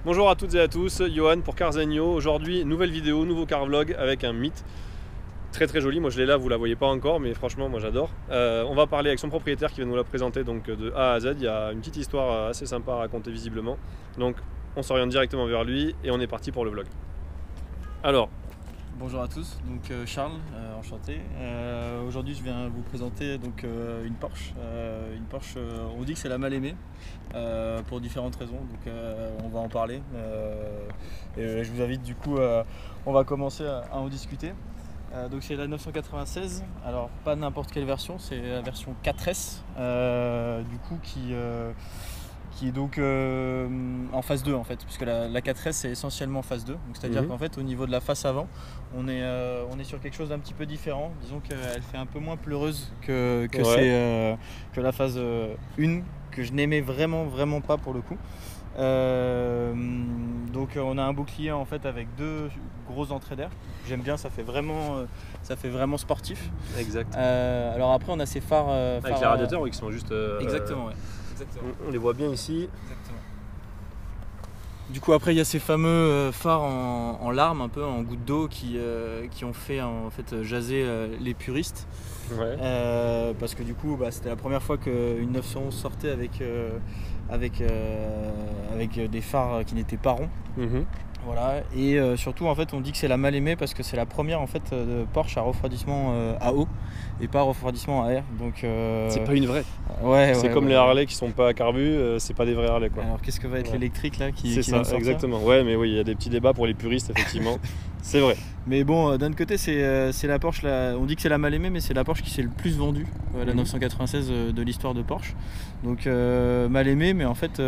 Bonjour à toutes et à tous, Johan pour Carzegno. Aujourd'hui, nouvelle vidéo, nouveau car vlog avec un mythe. Très joli, moi je l'ai là, vous la voyez pas encore, mais franchement moi j'adore. On va parler avec son propriétaire qui va nous la présenter donc de A à Z. Il y a une petite histoire assez sympa à raconter visiblement. Donc on s'oriente directement vers lui et on est parti pour le vlog. Alors, bonjour à tous, donc Charles, enchanté. Aujourd'hui je viens vous présenter donc une Porsche. On dit que c'est la mal aimée pour différentes raisons, donc on va en parler. Et je vous invite du coup, on va commencer à en discuter. Donc c'est la 996, alors pas n'importe quelle version, c'est la version 4S du coup qui est donc en phase 2 en fait, puisque la 4S c'est essentiellement phase 2, c'est-à-dire qu'en fait au niveau de la face avant on est sur quelque chose d'un petit peu différent. Disons qu'elle fait un peu moins pleureuse que la phase 1 que je n'aimais vraiment pas pour le coup. Donc on a un bouclier en fait avec deux grosses entrées d'air. J'aime bien, ça fait vraiment sportif. exact. Alors après on a ces phares avec les radiateurs qui sont juste... Exactement, ouais. Exactement. On les voit bien ici. Exactement. Du coup après il y a ces fameux phares en larmes, un peu en gouttes d'eau qui ont fait en fait jaser les puristes. Ouais. Parce que du coup c'était la première fois qu'une 911 sortait avec des phares qui n'étaient pas ronds. Voilà, et surtout en fait on dit que c'est la mal aimée parce que c'est la première en fait de Porsche à refroidissement à eau et pas refroidissement à air. Donc c'est pas une vraie. C'est comme les Harley qui sont pas à carbu, c'est pas des vrais Harley quoi. Alors qu'est-ce que va être l'électrique là qui c'est vient ça, de exactement. Ouais, mais oui, il y a des petits débats pour les puristes effectivement. C'est vrai. Mais bon, d'un côté c'est la Porsche, on dit que c'est la mal aimée, mais c'est la Porsche qui s'est le plus vendue, la 996 de l'histoire de Porsche. Donc mal aimée, mais en fait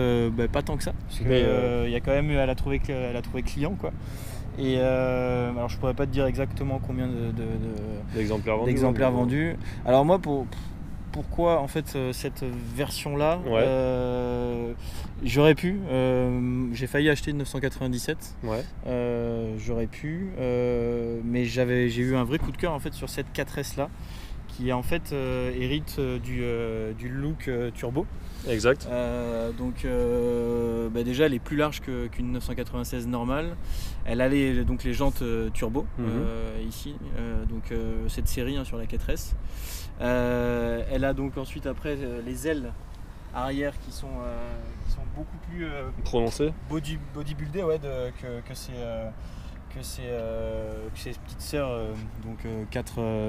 pas tant que ça, parce que y a quand même elle a trouvé client quoi. Et alors je pourrais pas te dire exactement combien d'exemplaires vendus. Alors moi pourquoi en fait cette version là, j'aurais pu, j'ai failli acheter une 997, j'aurais pu, mais j'ai eu un vrai coup de cœur en fait sur cette 4S là qui en fait hérite du look turbo. Exact. Donc déjà elle est plus large qu'une 996 normale. Elle a les jantes turbo ici, donc cette série sur la 4S. Elle a donc ensuite après les ailes arrière qui sont beaucoup plus prononcées, bodybuildées que ses petites sœurs, donc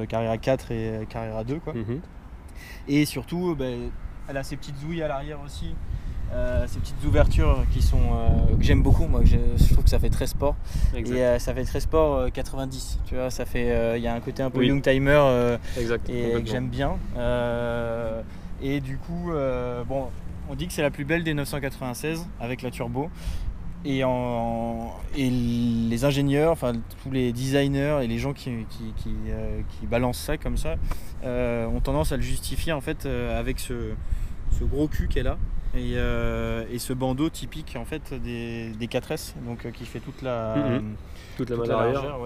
Carrera 4 et Carrera 2 quoi. Et surtout elle a ses petites ouïes à l'arrière aussi, ces petites ouvertures qui sont que j'aime beaucoup. Moi je trouve que ça fait très sport. Exact. Et ça fait très sport 90, tu vois, ça fait il y a un côté un peu youngtimer et que j'aime bien. Et du coup on dit que c'est la plus belle des 996 avec la turbo. Et les ingénieurs, enfin tous les designers et les gens qui balancent ça comme ça ont tendance à le justifier en fait avec ce gros cul qu'elle a et ce bandeau typique en fait des 4S, donc qui fait toute la malle arrière.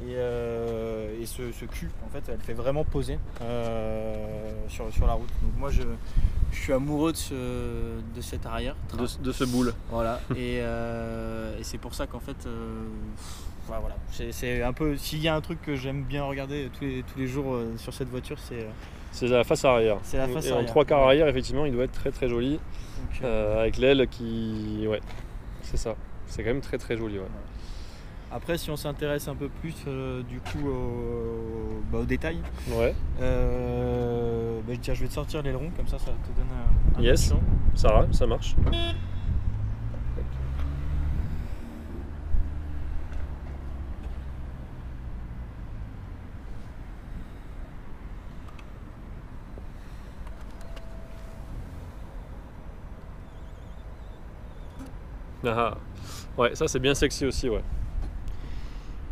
Et ce cul en fait elle fait vraiment poser sur la route. Donc moi je suis amoureux de cette arrière de ce boule. Voilà. Et c'est pour ça qu'en fait voilà, c'est un peu, s'il y a un truc que j'aime bien regarder tous les jours sur cette voiture, c'est la face arrière. C'est la face et arrière. En 3 quarts arrière effectivement il doit être très joli. Donc, avec l'aile qui... c'est ça, c'est quand même très joli. Après, si on s'intéresse un peu plus du coup au détail, je vais te sortir l'aileron, comme ça te donne un yes, ça marche. Ouais, ça c'est bien sexy aussi,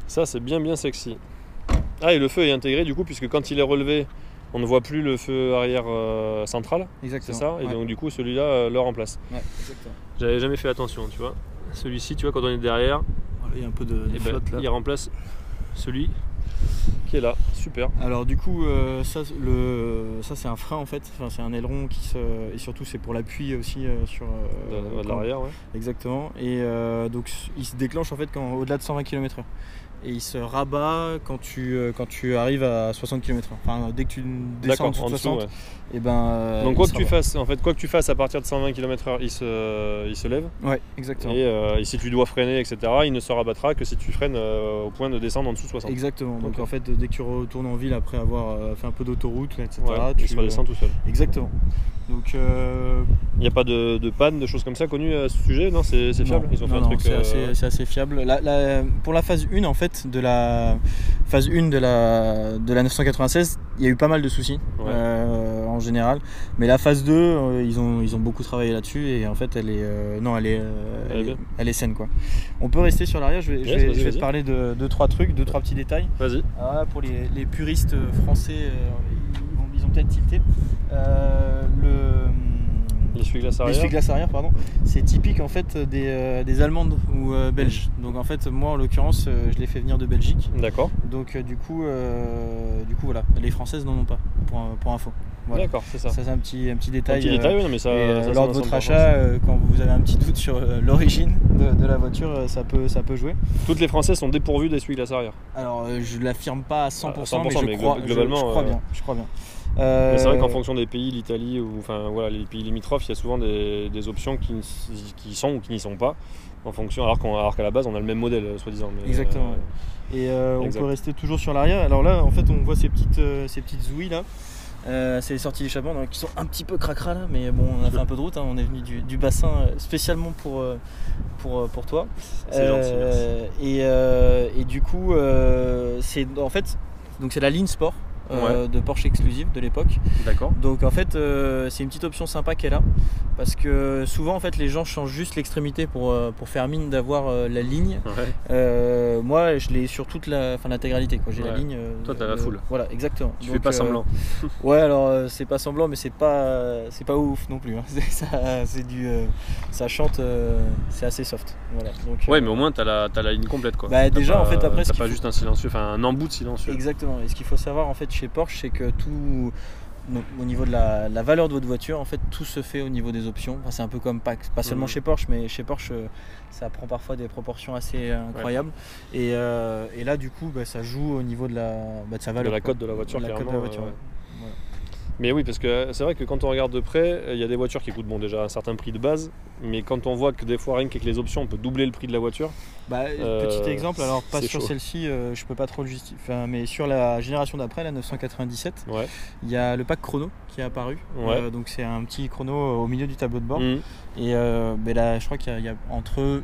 Ça c'est bien sexy. Ah, et le feu est intégré du coup, puisque quand il est relevé, on ne voit plus le feu arrière central. Exactement. C'est ça. Et donc du coup celui-là le remplace. Ouais, exactement. J'avais jamais fait attention, tu vois. Celui-ci, tu vois, quand on est derrière, il y a un peu de flotte là. Il remplace celui qui est là, super. Alors du coup ça c'est un frein en fait, enfin, c'est un aileron et surtout c'est pour l'appui aussi sur de l'arrière, ouais. Exactement, et donc il se déclenche en fait au-delà de 120 km/h. Et il se rabat quand tu arrives à 60 km/h. Enfin, dès que tu descends en dessous de 60, ouais. Et ben, donc quoi que tu fasses à partir de 120 km/h, il se lève. Ouais, exactement. Et si tu dois freiner, etc., il ne se rabattra que si tu freines au point de descendre en dessous de 60. Exactement. Donc en fait, dès que tu retournes en ville après avoir fait un peu d'autoroute, etc., il se redescend tout seul. Exactement. Donc il n'y a pas de panne, de choses comme ça connues à ce sujet? Non, c'est fiable. Ils ont fait un truc. C'est assez fiable. Pour la phase 1 en fait, de la phase 1 de la 996, il y a eu pas mal de soucis en général. Mais la phase 2, ils ont beaucoup travaillé là-dessus et en fait elle est saine quoi. On peut rester sur l'arrière, je vais te parler de 2-3 trucs, 2-3 petits détails. Vas-y. Alors là, pour les puristes français, ils ont peut-être tilté. L'essuie-glace arrière, pardon, c'est typique en fait des Allemandes ou Belges. Donc en fait, moi en l'occurrence, je l'ai fait venir de Belgique. D'accord. Donc du coup voilà, les Françaises n'en ont pas, pour info. Voilà. D'accord, c'est ça. Ça c'est un petit détail. Un petit détail, oui, mais ça. Lors de votre achat, quand vous avez un petit doute sur l'origine de la voiture, ça peut jouer. Toutes les Françaises sont dépourvues d'essuie-glace arrière. Alors je l'affirme pas à 100%, mais globalement, je crois bien. C'est vrai qu'en fonction des pays, l'Italie ou enfin voilà les pays limitrophes, il y a souvent des options qui sont ou qui n'y sont pas en fonction, alors qu'à la base on a le même modèle soi-disant. Exactement. Et on peut rester toujours sur l'arrière. Alors là en fait on voit ces petites zouilles là. C'est les sorties d'échappement qui sont un petit peu cracra là, mais bon on a fait un peu de route, hein. On est venu du bassin spécialement pour toi. C'est gentil, merci. Et du coup c'est en fait donc c'est la ligne sport. De Porsche exclusive de l'époque. D'accord. Donc en fait c'est une petite option sympa qu'elle a, parce que souvent en fait les gens changent juste l'extrémité pour faire mine d'avoir la ligne. Moi je l'ai sur toute l'intégralité quoi. J'ai la ligne. Toi t'as la full. Voilà, exactement. Tu fais pas semblant. Ouais, alors c'est pas semblant, mais c'est pas ouf non plus, hein. Ça chante, c'est assez soft. Voilà. Donc, mais au moins t'as la ligne complète quoi. Bah déjà en fait après t'as pas juste un silencieux, enfin un embout silencieux. Exactement. Et ce qu'il faut savoir en fait chez Porsche, c'est que tout au niveau de la valeur de votre voiture, en fait tout se fait au niveau des options. Enfin, c'est un peu comme pas seulement chez Porsche, mais chez Porsche ça prend parfois des proportions assez incroyables. Et là du coup ça joue au niveau de sa valeur. De la cote de la voiture, clairement. Voilà. Mais oui, parce que c'est vrai que quand on regarde de près, il y a des voitures qui coûtent déjà un certain prix de base, mais quand on voit que des fois rien qu'avec les options on peut doubler le prix de la voiture. Petit exemple, alors pas sur chaud. Celle-ci, je peux pas trop le justifier, mais sur la génération d'après, la 997, il y a le pack chrono qui est apparu. Donc c'est un petit chrono au milieu du tableau de bord. Et là je crois qu'il y a entre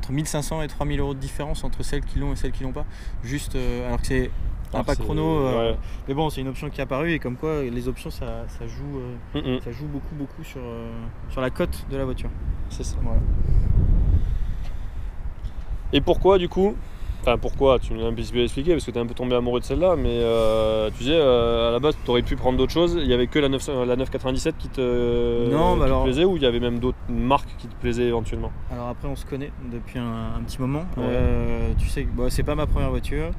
1500 et 3000 euros de différence entre celles qui l'ont et celles qui l'ont pas. Juste alors que c'est un pack chrono, mais bon c'est une option qui est apparue, et comme quoi les options ça joue beaucoup sur la cote de la voiture. C'est ça. Voilà. Et pourquoi du coup, tu me l'as un petit peu expliqué parce que tu es un peu tombé amoureux de celle-là, mais tu disais à la base tu aurais pu prendre d'autres choses, il n'y avait que la 997 qui te plaisait, ou il y avait même d'autres marques qui te plaisaient éventuellement? Alors après on se connaît depuis un petit moment, tu sais que c'est pas ma première voiture,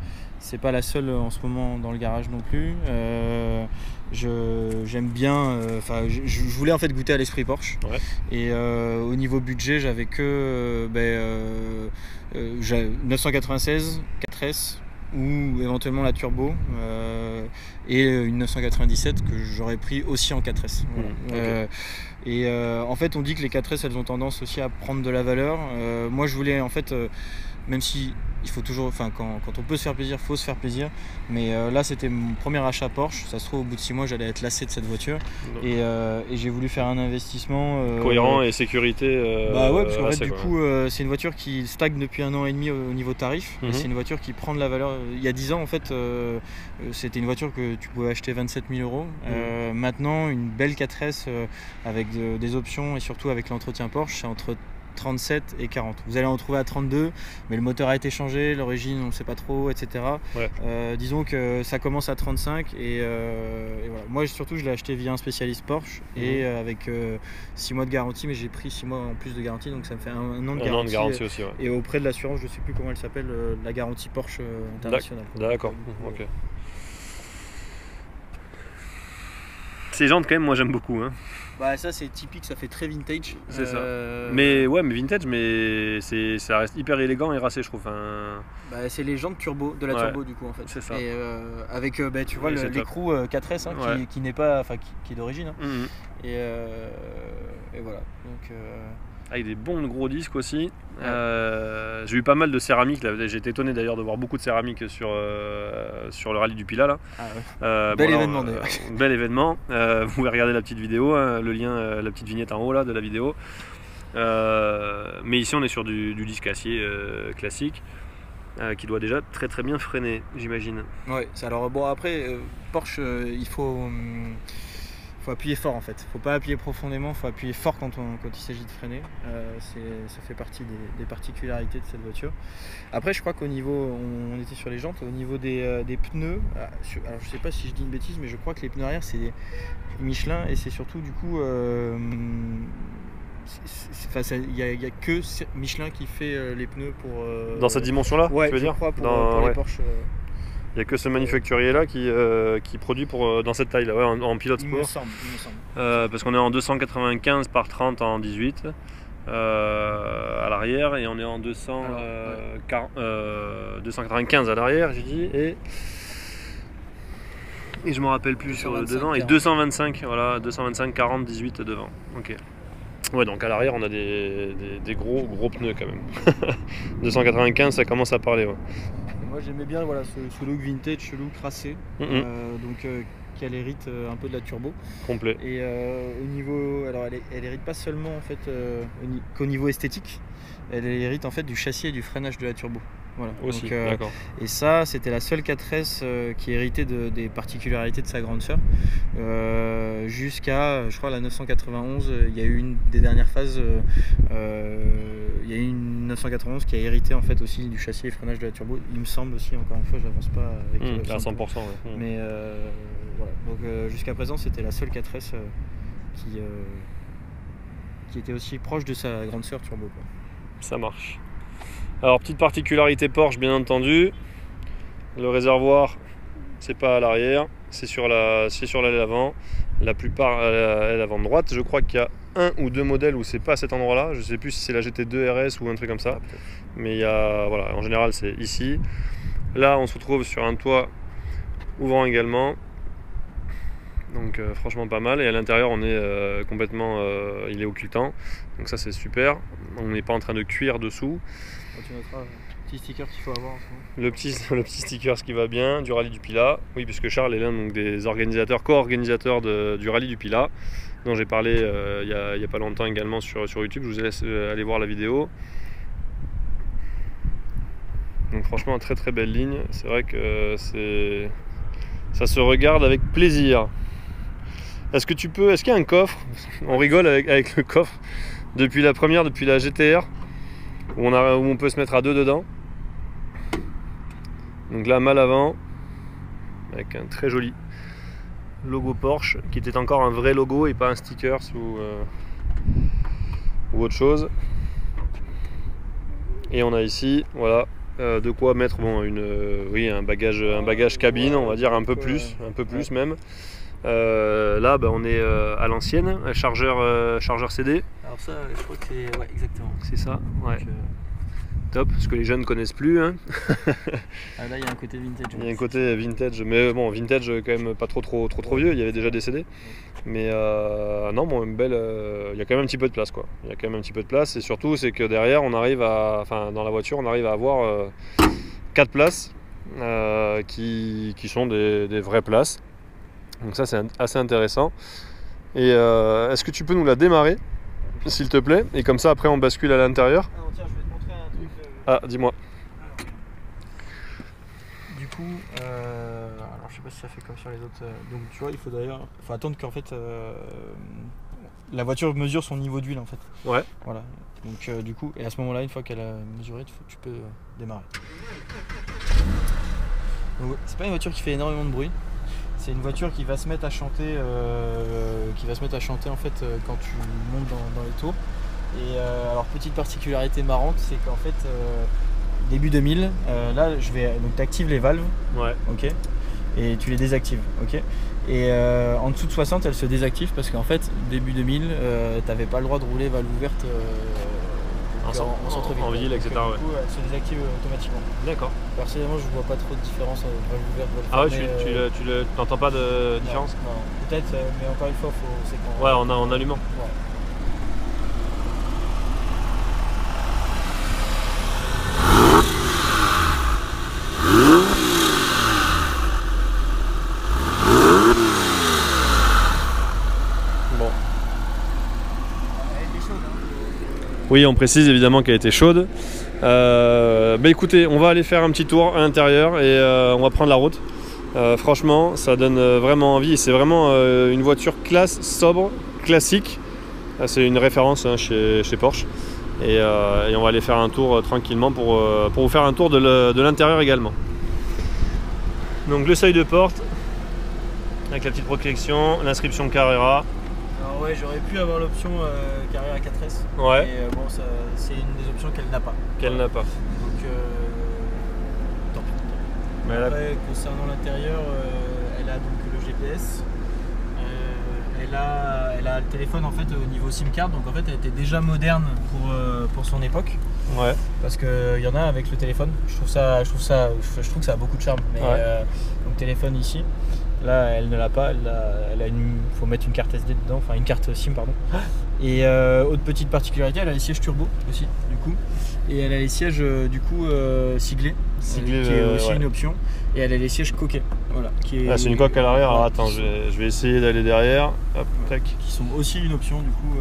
c'est pas la seule en ce moment dans le garage non plus. J'aime bien, je voulais en fait goûter à l'esprit Porsche, et au niveau budget j'avais que 996, 4S ou éventuellement la turbo, et une 997 que j'aurais pris aussi en 4S. En fait on dit que les 4S elles ont tendance aussi à prendre de la valeur. Moi je voulais en fait, même si il faut toujours, quand on peut se faire plaisir, faut se faire plaisir. Mais là, c'était mon premier achat Porsche. Ça se trouve, au bout de 6 mois, j'allais être lassé de cette voiture. Et j'ai voulu faire un investissement cohérent et sécurité. Parce qu'en fait, du coup, c'est une voiture qui stagne depuis 1 an et demi au niveau tarif. Et c'est une voiture qui prend de la valeur. Il y a 10 ans, en fait, c'était une voiture que tu pouvais acheter 27 000 euros. Maintenant, une belle 4S avec des options et surtout avec l'entretien Porsche, c'est entre 37 et 40. Vous allez en trouver à 32, mais le moteur a été changé, l'origine on ne sait pas trop, etc. Ouais. Disons que ça commence à 35 et voilà. Moi surtout je l'ai acheté via un spécialiste Porsche et avec 6 mois de garantie, mais j'ai pris 6 mois en plus de garantie, donc ça me fait un an de garantie. Un an de garantie aussi, ouais. Et auprès de l'assurance, je ne sais plus comment elle s'appelle, la garantie Porsche internationale. D'accord, ok. Ces jantes quand même, moi j'aime beaucoup. Hein. Bah ça c'est typique, ça fait très vintage. C'est ça. Mais ouais, mais vintage, mais ça reste hyper élégant et racé, je trouve. Bah, c'est les jantes turbo, de la turbo du coup en fait. C'est ça. Et avec tu vois l'écrou 4S hein, qui n'est pas, enfin qui est d'origine. Hein. Et voilà. Donc. Avec des bons gros disques aussi. J'ai eu pas mal de céramique. J'ai été étonné d'ailleurs de voir beaucoup de céramique sur le rallye du Pilat. Là. Ah ouais. Bel événement d'ailleurs. Bel événement. Vous pouvez regarder la petite vidéo, hein, le lien, la petite vignette en haut là, de la vidéo. Mais ici on est sur du disque acier classique qui doit déjà très très bien freiner, j'imagine. Ouais, alors bon après Porsche il faut appuyer fort en fait. Faut pas appuyer profondément, faut appuyer fort quand il s'agit de freiner. Ça fait partie des particularités de cette voiture. Après je crois qu'au niveau, on était sur les jantes, au niveau des pneus, alors je sais pas si je dis une bêtise, mais je crois que les pneus arrière c'est des Michelin et c'est surtout du coup il n'y a que Michelin qui fait les pneus pour... Dans cette dimension-là, ouais, tu veux dire crois pour les Porsche. Il n'y a que ce manufacturier-là qui produit dans cette taille-là, ouais, en pilote sport. Il me semble. Parce qu'on est en 295 par 30 en 18 à l'arrière et on est en 295 à l'arrière, j'ai dit. Et je me rappelle plus sur le devant. 40. Et 225, voilà, 225, 40, 18 devant. Ok. Ouais, donc à l'arrière on a des gros pneus quand même. 295, ça commence à parler. Ouais. Moi j'aimais bien voilà, ce look vintage, ce look racé, qui hérite un peu de la turbo. Complet. Et au niveau, alors elle hérite pas seulement en fait qu'au niveau esthétique, elle hérite en fait du châssis et du freinage de la turbo. Voilà. Aussi, donc, d'accord. Et ça, c'était la seule 4S qui héritait des particularités de sa grande sœur. Jusqu'à, je crois, la 991, il y a eu une des dernières phases, il y a eu une 991 qui a hérité en fait aussi du châssis et freinage de la turbo. Il me semble aussi, encore une fois, je n'avance pas avec à 100%. Ouais. Mais voilà. Donc jusqu'à présent, c'était la seule 4S qui était aussi proche de sa grande sœur turbo. Quoi. Ça marche. Alors petite particularité Porsche bien entendu, le réservoir c'est pas à l'arrière, c'est sur l'aile avant, la plupart à l'aile avant droite. Je crois qu'il y a un ou deux modèles où c'est pas à cet endroit là, je sais plus si c'est la GT2 RS ou un truc comme ça, mais il y a, voilà, en général c'est ici. Là on se retrouve sur un toit ouvrant également, donc franchement pas mal, et à l'intérieur on est complètement, il est occultant, donc ça c'est super, on n'est pas en train de cuire dessous. Tu noteras le petit sticker qu'il faut avoir en ce moment. Le petit sticker qui va bien, du rallye du Pilat. Oui, puisque Charles est l'un des organisateurs, co-organisateurs du rallye du Pilat, dont j'ai parlé il y a pas longtemps également sur YouTube. Je vous laisse aller voir la vidéo. Donc franchement, très très belle ligne. C'est vrai que ça se regarde avec plaisir. Est-ce qu'il y a un coffre? On rigole avec le coffre. Depuis la GTR. Où on peut se mettre à deux dedans. Donc là, malle avant, avec un très joli logo Porsche, qui était encore un vrai logo et pas un sticker ou autre chose. Et on a ici, voilà, de quoi mettre un bagage cabine, on va dire un peu plus même. Là, on est à l'ancienne, chargeur CD. Alors ça, je crois que c'est... Ouais, exactement. C'est ça, ouais. Donc, top, parce que les jeunes ne connaissent plus. Hein. Là, il y a un côté vintage. Il y a un côté vintage, mais bon, vintage quand même pas trop vieux, il y avait déjà des CD. Mais non, bon, il y a quand même un petit peu de place, quoi. Il y a quand même un petit peu de place, et surtout, c'est que derrière, dans la voiture, on arrive à avoir 4 places qui sont des vraies places. Donc ça, c'est assez intéressant. Et est-ce que tu peux nous la démarrer, s'il te plaît? Et comme ça, après, on bascule à l'intérieur. Tiens, je vais te montrer un truc. Ah, dis-moi. Du coup, alors je sais pas si ça fait comme sur les autres. Donc tu vois, il faut attendre qu'en fait la voiture mesure son niveau d'huile en fait. Ouais. Voilà. Donc du coup, et à ce moment-là, une fois qu'elle a mesuré, tu peux démarrer. C'est pas une voiture qui fait énormément de bruit. C'est une voiture qui va se mettre à chanter, en fait quand tu montes dans les tours. Et alors petite particularité marrante, c'est qu'en fait début 2000, là donc tu actives les valves, ouais. Ok, et tu les désactives, ok. Et en dessous de 60, elle se désactive parce qu'en fait début 2000, t'avais pas le droit de rouler valve ouverte en centre-ville. En ville, etc. Du coup, elle se désactive automatiquement. D'accord. Personnellement, je vois pas trop de différence avec valve ouverte, valve fermée. Ah ouais, tu n'entends pas de différence? Non, peut-être, mais encore une fois, c'est quand. Ouais, en allumant. Ouais. Oui, on précise évidemment qu'elle était chaude. Écoutez, on va aller faire un petit tour à l'intérieur et on va prendre la route. Franchement, ça donne vraiment envie. C'est vraiment une voiture classe, sobre, classique. C'est une référence chez Porsche. Et on va aller faire un tour tranquillement pour vous faire un tour de l'intérieur également. Donc le seuil de porte, avec la petite protection, l'inscription Carrera. Alors ouais, j'aurais pu avoir l'option Carrera 4S. Ouais. Mais bon, c'est une des options qu'elle n'a pas. N'a pas. Donc tant pis. Mais après, concernant l'intérieur, elle a donc le GPS. Elle a le téléphone en fait au niveau SIM card, donc en fait elle était déjà moderne pour son époque. Ouais. Parce qu'il y en a avec le téléphone. Je trouve que ça a beaucoup de charme. Mais ouais. Donc téléphone ici. Là, elle ne l'a pas. Faut mettre une carte SD dedans, enfin une carte SIM, pardon. Et autre petite particularité, elle a les sièges turbo aussi, du coup. Et elle a les sièges du coup siglés, qui est aussi une option. Et elle a les sièges coquets. Voilà. C'est une coque à l'arrière. Alors attends, je vais essayer d'aller derrière. Hop, tac. Qui sont aussi une option, du coup.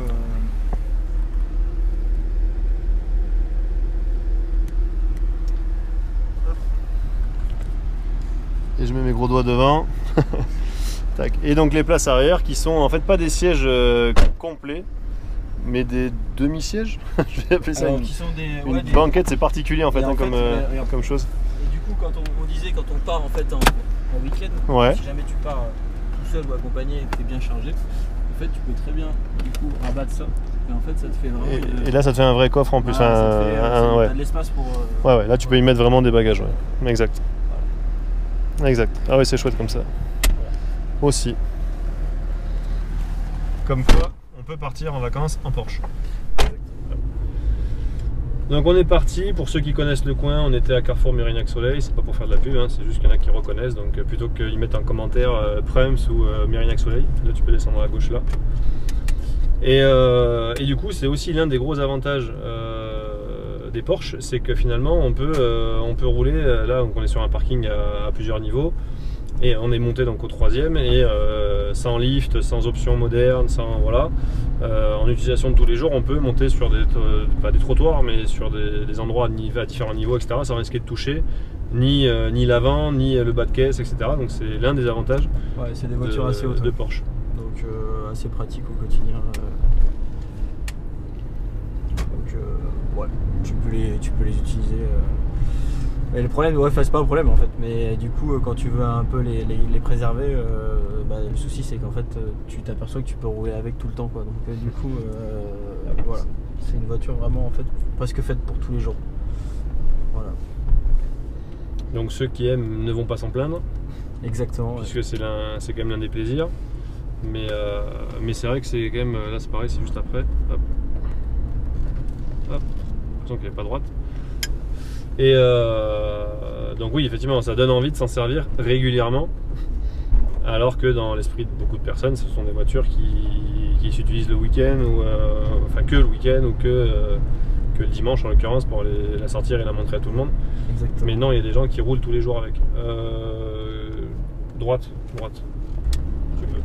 Et je mets mes gros doigts devant. Tac. Et donc les places arrière qui sont en fait pas des sièges complets, mais des demi-sièges. Je vais appeler ça. Alors, une banquette, c'est particulier en fait, comme chose. Et du coup, quand on disait quand on part en fait en week-end, ouais. Si jamais tu pars tout seul ou accompagné et que tu es bien chargé, en fait tu peux très bien du coup rabattre ça. Et en fait ça te fait vraiment. Et là ça te fait un vrai coffre en plus. T'as de l'espace pour. Ouais, là tu peux y mettre vraiment des bagages. Ouais. Exact. Exact. Ah ouais, c'est chouette comme ça. Aussi. Comme quoi, on peut partir en vacances en Porsche. Donc on est parti, pour ceux qui connaissent le coin, on était à Carrefour Mérignac Soleil, c'est pas pour faire de la pub, c'est juste qu'il y en a qui reconnaissent, donc plutôt qu'ils mettent en commentaire Prums ou Mérignac Soleil, là tu peux descendre à gauche là. Et du coup c'est aussi l'un des gros avantages des Porsche, c'est que finalement on peut rouler, là donc on est sur un parking à plusieurs niveaux, et on est monté donc au 3e, et sans lift, sans option moderne, voilà, en utilisation de tous les jours, on peut monter sur pas des trottoirs, mais sur des endroits à différents niveaux, etc., sans risquer de toucher ni l'avant, ni le bas de caisse, etc. Donc c'est l'un des avantages c'est des voitures assez hautes, de Porsche. Donc assez pratique au quotidien. Tu peux les utiliser. Mais le problème, c'est pas un problème en fait, mais du coup quand tu veux un peu les préserver, le souci c'est qu'en fait tu t'aperçois que tu peux rouler avec tout le temps, quoi. Donc du coup voilà, c'est une voiture vraiment en fait presque faite pour tous les jours. Voilà. Donc ceux qui aiment ne vont pas s'en plaindre. Exactement. Puisque c'est quand même l'un des plaisirs. Mais c'est vrai que c'est quand même, là c'est pareil, c'est juste après. Hop. Hop. L'impression qu'elle n'est pas droite. Et donc oui, effectivement, ça donne envie de s'en servir régulièrement, alors que dans l'esprit de beaucoup de personnes, ce sont des voitures qui s'utilisent le week-end, ou enfin que le week-end, ou que le dimanche en l'occurrence, pour la sortir et la montrer à tout le monde. Exactement. Mais non, il y a des gens qui roulent tous les jours avec. Droite. Tu peux.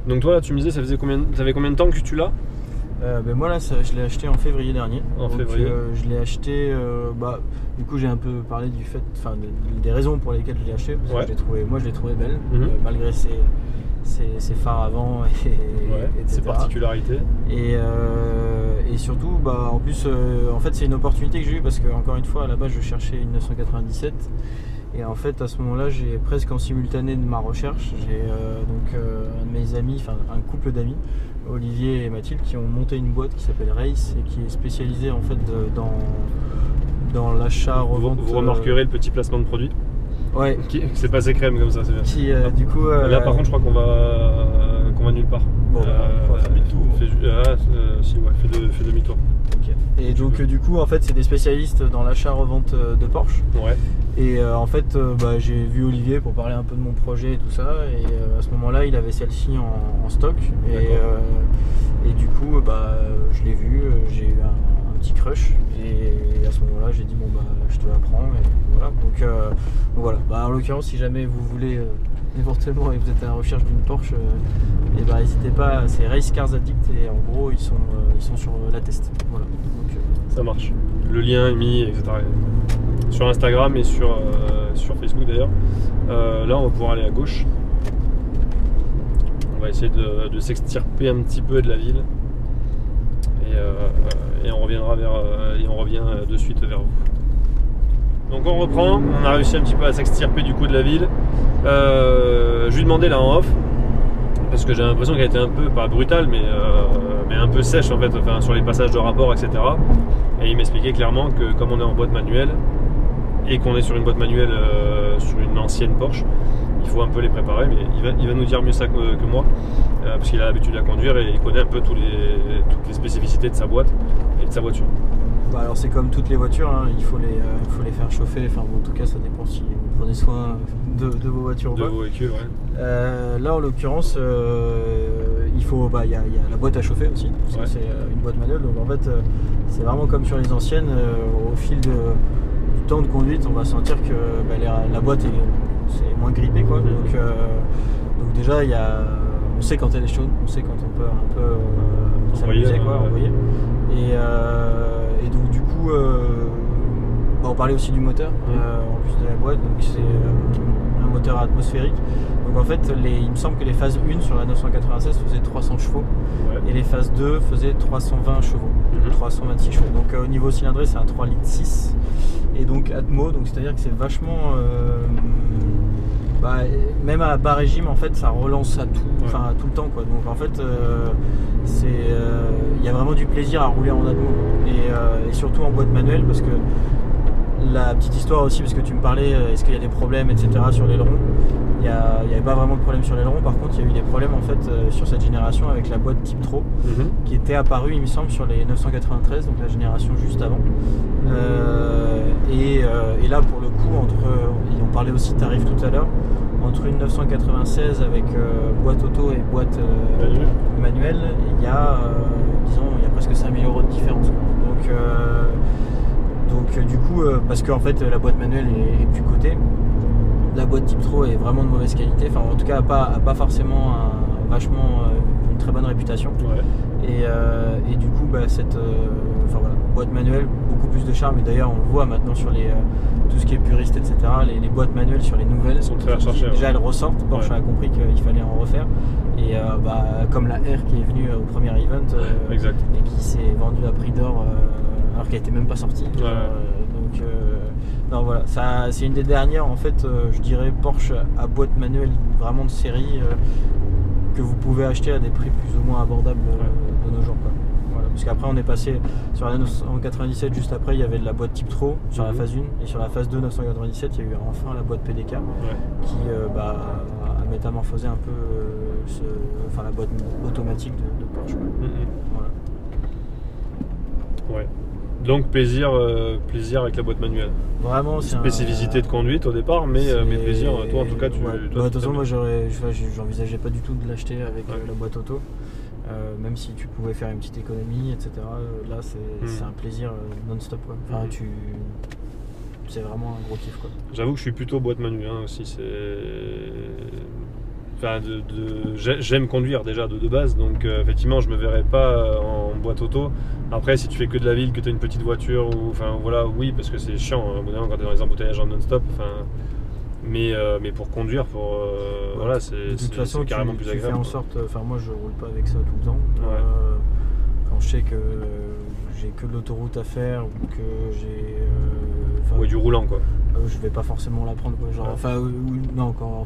Donc toi là, tu me disais, ça avait combien de temps que tu l'as? Moi là je l'ai acheté en février dernier. Février. Je l'ai acheté, du coup j'ai un peu parlé du fait, des raisons pour lesquelles je l'ai acheté, parce que je l'ai trouvé belle, malgré ses phares avant et ses particularités. Et surtout en plus en fait c'est une opportunité que j'ai eue parce que encore une fois à la base je cherchais une 997. Et en fait à ce moment-là j'ai presque en simultané de ma recherche, j'ai un de mes amis, un couple d'amis, Olivier et Mathilde, qui ont monté une boîte qui s'appelle Race et qui est spécialisée en fait dans l'achat-revente. Vous remarquerez le petit placement de produit. Ouais. C'est passé crème comme ça, c'est bien. Du coup. Là par contre je crois qu'on va nulle part. Bon, on va faire demi-tour. Fais demi-tour. Okay. Et donc du coup en fait c'est des spécialistes dans l'achat-revente de Porsche. Ouais. Et en fait j'ai vu Olivier pour parler un peu de mon projet et tout ça, et à ce moment là il avait celle-ci en stock, et du coup je l'ai vu, j'ai eu un petit crush, et à ce moment là j'ai dit je te la prends, et voilà. Donc voilà, en l'occurrence si jamais vous voulez éventuellement et vous êtes à la recherche d'une Porsche, n'hésitez pas, c'est Race Cars Addict, et en gros ils sont sur la test. Voilà. Donc, ça marche. Le lien est mis, etc. Sur Instagram et sur Facebook d'ailleurs. Là on va pouvoir aller à gauche. On va essayer de s'extirper un petit peu de la ville. Et on reviendra on revient de suite vers vous. Donc on reprend, on a réussi un petit peu à s'extirper du coup de la ville. Je lui demandais là en off, parce que j'ai l'impression qu'elle était un peu, pas brutale, mais un peu sèche en fait, sur les passages de rapport, etc. Et il m'expliquait clairement que comme on est en boîte manuelle, et qu'on est sur une boîte manuelle sur une ancienne Porsche, il faut un peu les préparer, mais il va nous dire mieux ça que moi, parce qu'il a l'habitude de la conduire et il connaît un peu toutes les spécificités de sa boîte et de sa voiture. Alors c'est comme toutes les voitures, hein, il faut les faire chauffer, en tout cas ça dépend si vous prenez soin de vos voitures ou pas. De vos véhicules, ouais. Là en l'occurrence, il y a la boîte à chauffer aussi, parce que c'est une boîte manuelle, donc en fait c'est vraiment comme sur les anciennes, au fil du temps de conduite on va sentir que la boîte c'est moins grippé, quoi. Donc déjà on sait quand elle est chaude, on sait quand on peut un peu s'amuser, envoyer. Et donc du coup on parlait aussi du moteur en plus de la boîte, donc c'est un moteur atmosphérique. Donc en fait il me semble que les phases 1 sur la 996 faisaient 300 chevaux, et les phases 2 faisaient 320 chevaux, 326 chevaux. Donc au niveau cylindré c'est un 3,6 litres, et donc Atmo, donc c'est à dire que c'est vachement même à bas régime en fait ça relance à tout, tout le temps, quoi. Donc en fait il y a vraiment du plaisir à rouler en Atmo, et surtout en boîte manuelle, parce que la petite histoire aussi, parce que tu me parlais est-ce qu'il y a des problèmes, etc. sur l'aileron. Il n'y avait pas vraiment de problème sur l'aileron, par contre il y a eu des problèmes en fait sur cette génération avec la boîte type Tro, qui était apparue il me semble sur les 993, donc la génération juste avant. Et là pour le coup, on parlait aussi de tarif tout à l'heure, entre une 996 avec boîte auto et boîte manuelle, il y a presque 5000 € de différence. Donc du coup, parce qu'en fait la boîte manuelle est plus cotée, la boîte type Tro est vraiment de mauvaise qualité, en tout cas a pas forcément une très bonne réputation. Et du coup cette boîte manuelle, beaucoup plus de charme, et d'ailleurs on le voit maintenant sur tout ce qui est puriste, etc. Les boîtes manuelles sur les nouvelles sont très recherchées. Déjà elles ressortent, Porsche a compris qu'il fallait en refaire, et comme la R qui est venue au premier event et qui s'est vendue à prix d'or alors qu'elle n'était même pas sortie. Donc non, voilà, c'est une des dernières en fait, je dirais Porsche à boîte manuelle vraiment de série, que vous pouvez acheter à des prix plus ou moins abordables de nos jours, quoi. Voilà, parce qu'après on est passé sur la 997, juste après il y avait de la boîte type Tro sur la phase 1, et sur la phase 2 997 il y a eu enfin la boîte PDK qui a métamorphosé un peu la boîte automatique de Porsche. Voilà. Donc plaisir avec la boîte manuelle. Vraiment, c'est spécificité de conduite au départ, mais plaisir. Toi en tout cas, de toute façon, moi j'envisageais pas du tout de l'acheter avec la boîte auto, même si tu pouvais faire une petite économie, etc. Là, c'est un plaisir non-stop, quoi. C'est vraiment un gros kiff, quoi. J'avoue que je suis plutôt boîte manuelle aussi. j'aime conduire déjà de base, donc effectivement je me verrais pas en boîte auto. Après, si tu fais que de la ville, que tu as une petite voiture, ou enfin voilà, oui, parce que c'est chiant hein, quand tu es dans les embouteillages en non-stop. Mais pour conduire, voilà, c'est carrément plus agréable. Tu fais en sorte, enfin moi je roule pas avec ça tout le temps. Ouais. Quand je sais que j'ai que de l'autoroute à faire ou que j'ai du roulant quoi. Je vais pas forcément la prendre quoi, genre non quand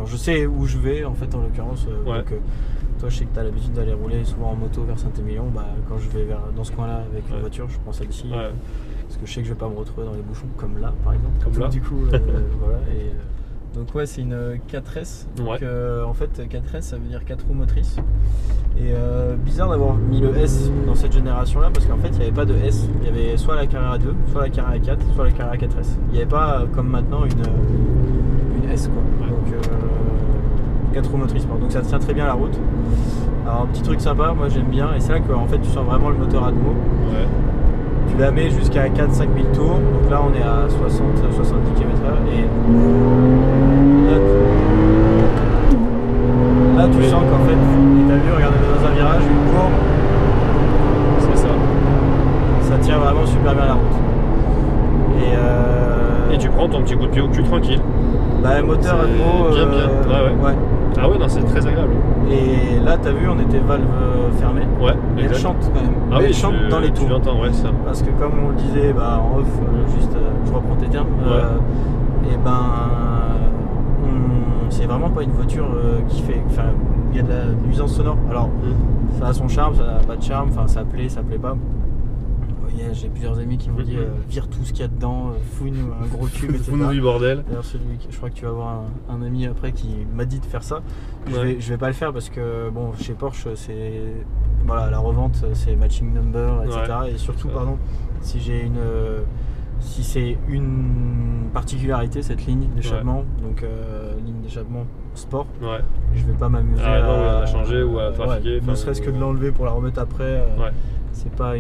je sais où je vais en fait en l'occurrence donc, toi je sais que tu as l'habitude d'aller rouler souvent en moto vers Saint-Émilion, quand je vais dans ce coin là avec une voiture je prends celle-ci parce que je sais que je vais pas me retrouver dans les bouchons comme là par exemple. Comme là. Du coup voilà donc ouais c'est une 4S donc en fait 4S ça veut dire 4 roues motrices et bizarre d'avoir mis le S dans cette génération là parce qu'en fait il n'y avait pas de S, il y avait soit la Carrera 2, soit la Carrera 4, soit la Carrera 4S, il n'y avait pas comme maintenant une S quoi. Donc 4 roues motrices donc ça tient très bien la route. Alors un petit truc sympa, moi j'aime bien et c'est là que en fait tu sens vraiment le moteur Atmo. Tu la mets jusqu'à 4-5 000 tours, donc là on est à 60-70 km/h et là tu sens qu'en fait, t'as vu, regarde dans un virage, une courbe, c'est ça. Ça tient vraiment super bien la route. Et tu prends ton petit coup de pied au cul tranquille. Moteur Atmo. Bien. Ouais. Ah ouais, non, c'est très agréable. Et là, t'as vu, on était valve fermée. Ouais. Et elle chante quand même. Ah oui, elle chante dans les tours. Tu l'entends, ouais, ça. Parce que comme on le disait en off, je reprends tes termes. C'est vraiment pas une voiture qui fait. Enfin, il y a de la nuisance sonore. Alors, ça a son charme, ça n'a pas de charme. Enfin, ça plaît pas. J'ai plusieurs amis qui m'ont dit vire tout ce qu'il y a dedans, fouille-nous un gros tube, etc. Fous-nous du bordel. D'ailleurs, je crois que tu vas avoir un ami après qui m'a dit de faire ça. Je vais pas le faire parce que bon, chez Porsche, c'est la revente, c'est matching number, etc. Et surtout, si c'est une particularité cette ligne d'échappement, donc ligne d'échappement sport, je vais pas m'amuser à la changer ou à trafiquer. Ne serait-ce que de l'enlever pour la remettre après, c'est pas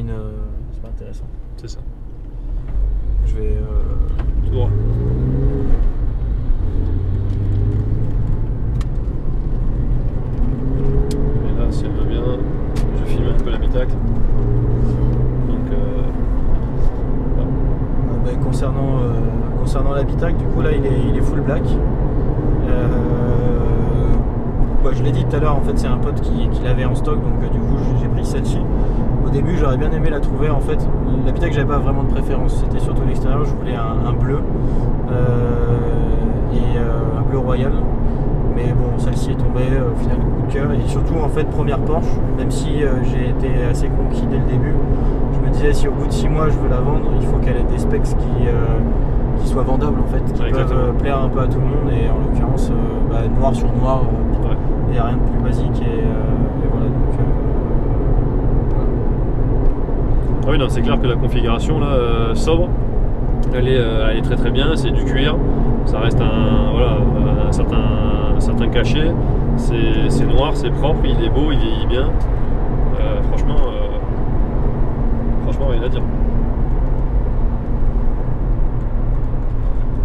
intéressant. C'est ça. Je vais tout droit. Et là, si elle veut bien, je filme un peu l'habitacle. Donc concernant l'habitacle, du coup là il est full black. Je l'ai dit tout à l'heure, en fait c'est un pote qui l'avait en stock, donc du coup j'ai pris celle-ci. Au début j'aurais bien aimé la trouver, en fait l'habitacle j'avais pas vraiment de préférence, c'était surtout l'extérieur, je voulais un bleu et un bleu royal, mais bon celle-ci est tombée au final coup de cœur, et surtout en fait première Porsche, même si j'ai été assez conquis dès le début, je me disais si au bout de 6 mois je veux la vendre, il faut qu'elle ait des specs qui soient vendables en fait, qui peuvent plaire un peu à tout le monde, et en l'occurrence noir sur noir, il n'y a rien de plus basique, et voilà donc Ah oui, non, c'est clair que la configuration là, sobre, elle est très très bien, c'est du cuir, ça reste un certain cachet, c'est noir, c'est propre, il est beau, il vieillit bien, franchement rien à dire.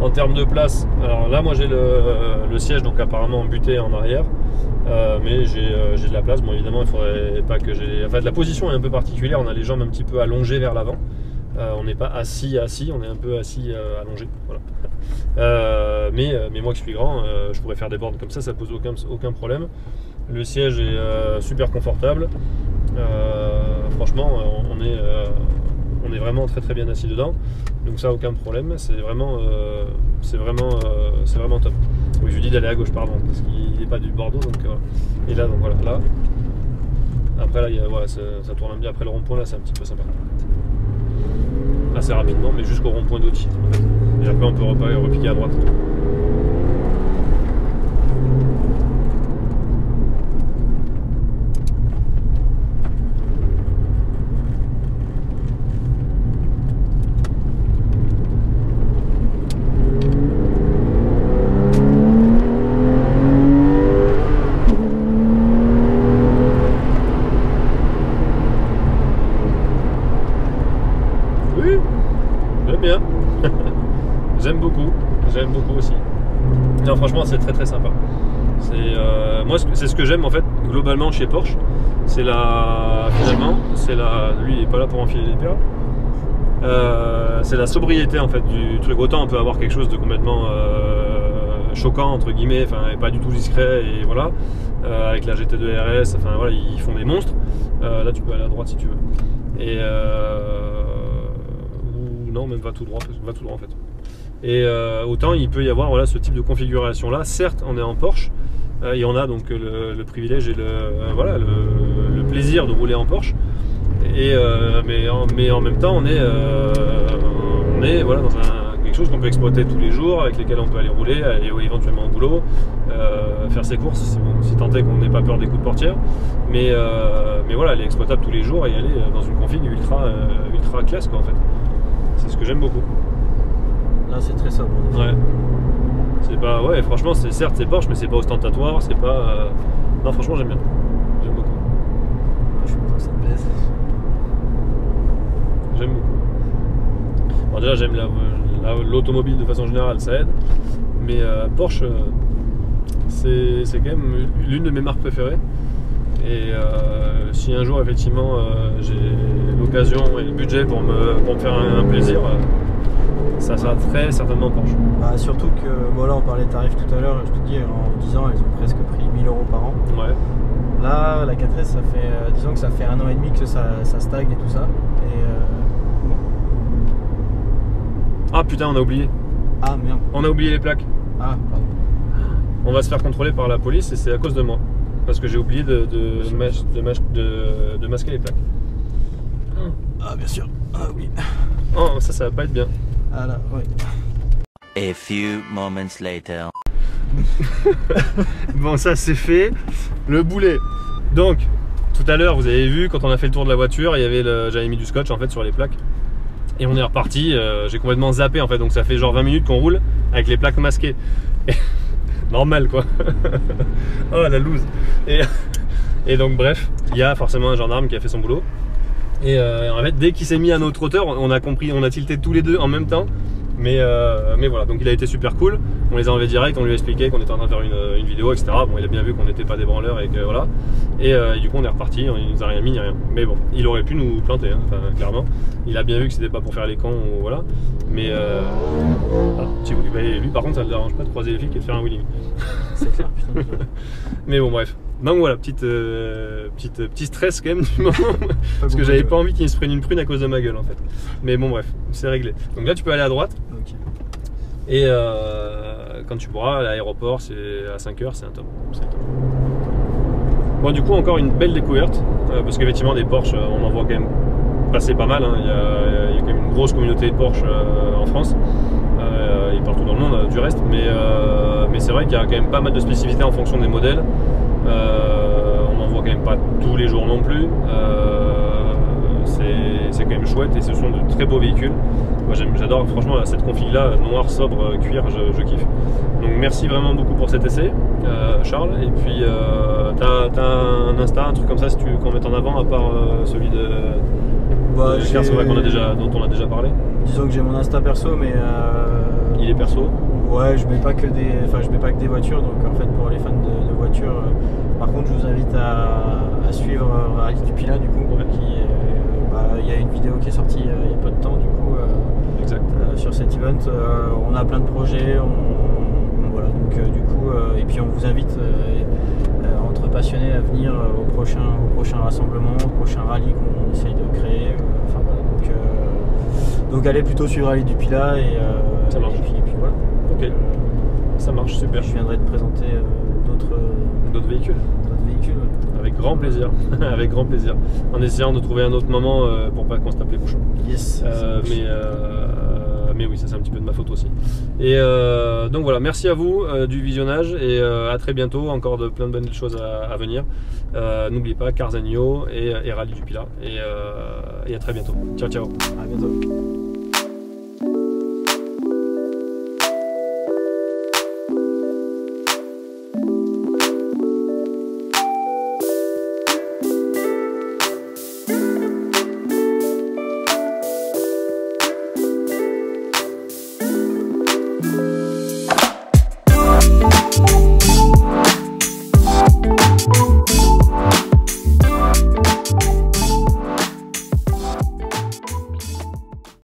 En termes de place, alors là moi j'ai le siège donc apparemment buté en arrière, mais j'ai de la place. Bon évidemment il faudrait pas que j'ai... Enfin la position est un peu particulière, on a les jambes un petit peu allongées vers l'avant, on n'est pas assis, on est un peu assis allongé, voilà. Mais moi qui suis grand, je pourrais faire des bornes comme ça pose aucun problème. Le siège est super confortable, franchement on est vraiment très très bien assis dedans, donc ça aucun problème, c'est vraiment top. Oui, je lui dis d'aller à gauche, pardon, parce qu'il n'est pas du Bordeaux, donc et là, donc voilà, là après là ça tourne bien, après le rond-point là c'est un petit peu sympa, assez rapidement, mais jusqu'au rond-point d'Auty en fait. Et après on peut repiquer à droite. J'aime beaucoup aussi. Non, franchement c'est très très sympa. Moi, c'est ce que j'aime en fait globalement chez Porsche. C'est finalement, lui il est pas là pour enfiler les pierres. C'est la sobriété en fait du truc. Autant on peut avoir quelque chose de complètement choquant entre guillemets, enfin pas du tout discret et voilà. Avec la GT2 RS, enfin voilà, ils font des monstres. Là tu peux aller à droite si tu veux. Et ou non, même va tout droit en fait. Et autant il peut y avoir voilà, ce type de configuration là. Certes on est en Porsche, et on a donc le privilège et le plaisir de rouler en Porsche. Et, mais en même temps on est voilà, dans quelque chose qu'on peut exploiter tous les jours, avec lesquels on peut aller rouler, aller éventuellement au boulot, faire ses courses si tant est qu'on n'ait pas peur des coups de portière, mais voilà, elle est exploitable tous les jours et elle est dans une config ultra classe quoi, en fait. C'est ce que j'aime beaucoup. Là c'est très sobre. Ouais. C'est pas, ouais, franchement certes c'est Porsche mais c'est pas ostentatoire, c'est pas non, franchement j'aime bien, j'aime beaucoup. Je suis content que ça te plaise. J'aime beaucoup. Bon, déjà j'aime l'automobile de façon générale, ça aide, mais Porsche c'est quand même l'une de mes marques préférées. Et si un jour effectivement j'ai l'occasion et le budget pour me faire un plaisir, ça sera très certainement Porsche. Bah, surtout que bon, là on parlait de tarifs tout à l'heure, je te dis en 10 ans elles ont presque pris 1000 € par an. Ouais. Là la 4S ça fait disons que ça fait 1 an et demi que ça stagne et tout ça. Et bon. Ah putain, on a oublié. Ah merde. On a oublié les plaques. Ah pardon. On va se faire contrôler par la police et c'est à cause de moi. Parce que j'ai oublié de masquer les plaques. Ah bien sûr. Ah oui. Oh, ça va pas être bien. Ah là, ouais. A few moments later. Bon, ça c'est fait. Le boulet. Donc, tout à l'heure, vous avez vu, quand on a fait le tour de la voiture, j'avais mis du scotch en fait sur les plaques. Et on est reparti. J'ai complètement zappé en fait. Donc ça fait genre 20 minutes qu'on roule avec les plaques masquées. Et... normal quoi. Oh la loose. Et donc bref, il y a forcément un gendarme qui a fait son boulot. Et en fait, dès qu'il s'est mis à notre hauteur, on a compris, on a tilté tous les deux en même temps. Mais voilà, donc il a été super cool. On les a enlevés direct, on lui a expliqué qu'on était en train de faire une vidéo, etc. Bon, il a bien vu qu'on n'était pas des branleurs et que voilà. Et du coup, on est reparti, il nous a rien mis ni rien. Mais bon, il aurait pu nous planter, hein, enfin, clairement. Il a bien vu que c'était pas pour faire les cons, voilà. Mais lui, par contre, ça ne le dérange pas de croiser les flics et de faire un wheelie. C'est clair, putain. Mais bon, bref. Donc voilà, petit stress quand même du moment. Parce que j'avais pas envie qu'il se prenne une prune à cause de ma gueule en fait. Mais bon, bref, c'est réglé. Donc là, tu peux aller à droite. Okay. Et quand tu pourras, à l'aéroport, c'est à 5 h, c'est un top. Bon, du coup, encore une belle découverte. Parce qu'effectivement, des Porsche, on en voit quand même passer pas mal. Hein. Il y a quand même une grosse communauté de Porsche en France. Et partout dans le monde, du reste. Mais c'est vrai qu'il y a quand même pas mal de spécificités en fonction des modèles. On n'en voit quand même pas tous les jours non plus. C'est quand même chouette et ce sont de très beaux véhicules. Moi j'adore franchement cette config là, noir, sobre, cuir, je kiffe. Donc merci vraiment beaucoup pour cet essai, Charles. Et puis t'as un Insta, un truc comme ça si tu veux qu'on mette en avant à part celui de c'est vrai dont on a déjà parlé. Disons que j'ai mon Insta perso mais il est perso. Ouais, je mets pas que des voitures, donc en fait pour les fans de voitures, par contre je vous invite à suivre Rallye du Pilat du coup, ouais. Il y a une vidéo qui est sortie il y a peu de temps du coup sur cet event. On a plein de projets, voilà, donc du coup, et puis on vous invite entre passionnés à venir au prochain rassemblement, au prochain rallye qu'on essaye de créer. Enfin voilà, donc allez plutôt suivre Rallye du Pilat et ça marche. Et puis voilà. Ok, ça marche, super. Je viendrai te présenter d'autres véhicules. Ouais. Avec grand plaisir, avec grand plaisir. En essayant de trouver un autre moment pour pas qu'on se tape les bouchons. Yes. Mais oui, ça c'est un petit peu de ma faute aussi. Et donc voilà, merci à vous du visionnage et à très bientôt. Encore plein de bonnes choses à venir. N'oubliez pas Carzagno et Rallye du Pilat. Et à très bientôt. Ciao, ciao. À bientôt.